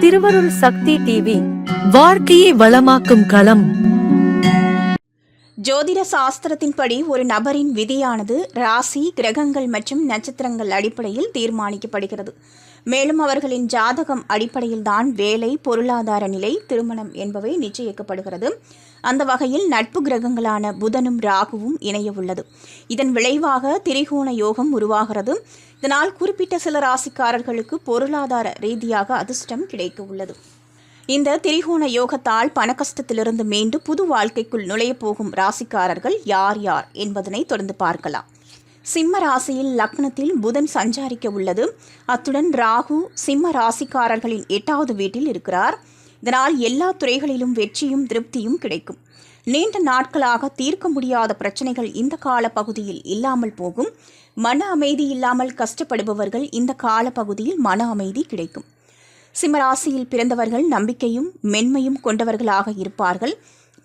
திருவருள் சக்தி டிவி வாழ்க்கையை வளமாக்கும் களம். ஜோதிட சாஸ்திரத்தின்படி ஒரு நபரின் விதியானது ராசி, கிரகங்கள் மற்றும் நட்சத்திரங்கள் அடிப்படையில் தீர்மானிக்கப்படுகிறது. மேலும் அவர்களின் ஜாதகம் அடிப்படையில்தான் வேலை, பொருளாதார நிலை, திருமணம் என்பவை நிச்சயிக்கப்படுகிறது. அந்த வகையில் நட்பு கிரகங்களான புதனும் ராகுவும் இணைய உள்ளது. இதன் விளைவாக திரிகோண யோகம் உருவாகிறது. இதனால் குறிப்பிட்ட சில ராசிக்காரர்களுக்கு பொருளாதார ரீதியாக அதிர்ஷ்டம் கிடைக்க உள்ளது. இந்த திரிகோண யோகத்தால் பணக்கஷ்டத்திலிருந்து மீண்டு புது வாழ்க்கைக்குள் நுழைய போகும் ராசிக்காரர்கள் யார் யார் என்பதனை தொடர்ந்து பார்க்கலாம். சிம்ம ராசியில் லக்னத்தில் புதன் சஞ்சாரிக்க உள்ளது. அத்துடன் ராகு சிம்ம ராசிக்காரர்களின் 8வது வீட்டில் இருக்கிறார். இதனால் எல்லா துறைகளிலும் வெற்றியும் திருப்தியும் கிடைக்கும். நீண்ட நாட்களாக தீர்க்க முடியாத பிரச்சனைகள் இந்த கால பகுதியில் இல்லாமல் போகும். மன அமைதி இல்லாமல் கஷ்டப்படுபவர்கள் இந்த கால பகுதியில் மன அமைதி கிடைக்கும். சிம்மராசியில் பிறந்தவர்கள் நம்பிக்கையும் மென்மையும் கொண்டவர்களாக இருப்பார்கள்.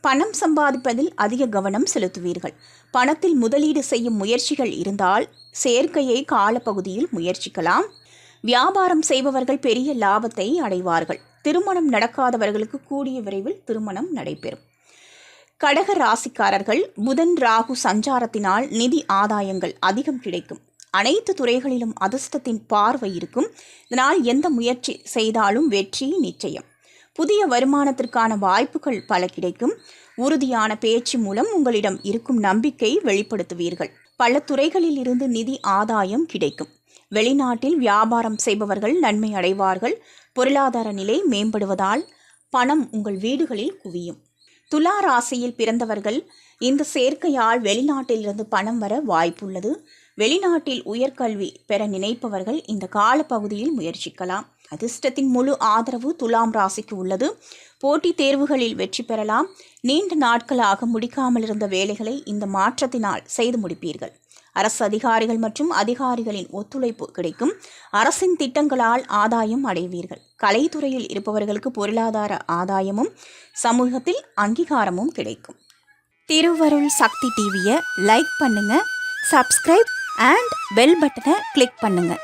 பணம் சம்பாதிப்பதில் அதிக கவனம் செலுத்துவீர்கள். பணத்தில் முதலீடு செய்யும் முயற்சிகள் இருந்தால் சேர்க்கையை காலப்பகுதியில் முயற்சிக்கலாம். வியாபாரம் செய்பவர்கள் பெரிய லாபத்தை அடைவார்கள். திருமணம் நடக்காதவர்களுக்கு கூடிய விரைவில் திருமணம் நடைபெறும். கடக ராசிக்காரர்கள் புதன் ராகு சஞ்சாரத்தினால் நிதி ஆதாயங்கள் அதிகம் கிடைக்கும். அனைத்து துறைகளிலும் அதிர்ஷ்டத்தின் பார்வை இருக்கும். இதனால் எந்த முயற்சி செய்தாலும் வெற்றி நிச்சயம். புதிய வருமானத்திற்கான வாய்ப்புகள் பல கிடைக்கும். உறுதியான பேச்சு மூலம் உங்களிடம் இருக்கும் நம்பிக்கை வெளிப்படுத்துவீர்கள். பல துறைகளில் இருந்து நிதி ஆதாயம் கிடைக்கும். வெளிநாட்டில் வியாபாரம் செய்பவர்கள் நன்மை அடைவார்கள். பொருளாதார நிலை மேம்படுவதால் பணம் உங்கள் வீடுகளில் குவியும். துலா ராசியில் பிறந்தவர்கள் இந்த சேர்க்கையால் வெளிநாட்டிலிருந்து பணம் வர வாய்ப்புள்ளது. வெளிநாட்டில் உயர்கல்வி பெற நினைப்பவர்கள் இந்த காலப்பகுதியில் முயற்சிக்கலாம். அதிர்ஷ்டத்தின் முழு ஆதரவு துலாம் ராசிக்கு உள்ளது. போட்டித் தேர்வுகளில் வெற்றி பெறலாம். நீண்ட நாட்களாக முடிக்காமல் இருந்த வேலைகளை இந்த மாற்றத்தினால் செய்து முடிப்பீர்கள். அரசு அதிகாரிகள் மற்றும் அதிகாரிகளின் ஒத்துழைப்பு கிடைக்கும். அரசின் திட்டங்களால் ஆதாயம் அடைவீர்கள். கலைத்துறையில் இருப்பவர்களுக்கு பொருளாதார ஆதாயமும் சமூகத்தில் அங்கீகாரமும் கிடைக்கும். திருவருள் சக்தி டிவியை லைக் பண்ணுங்க, சப்ஸ்கிரைப் அண்ட் பெல் பட்டனை கிளிக் பண்ணுங்க.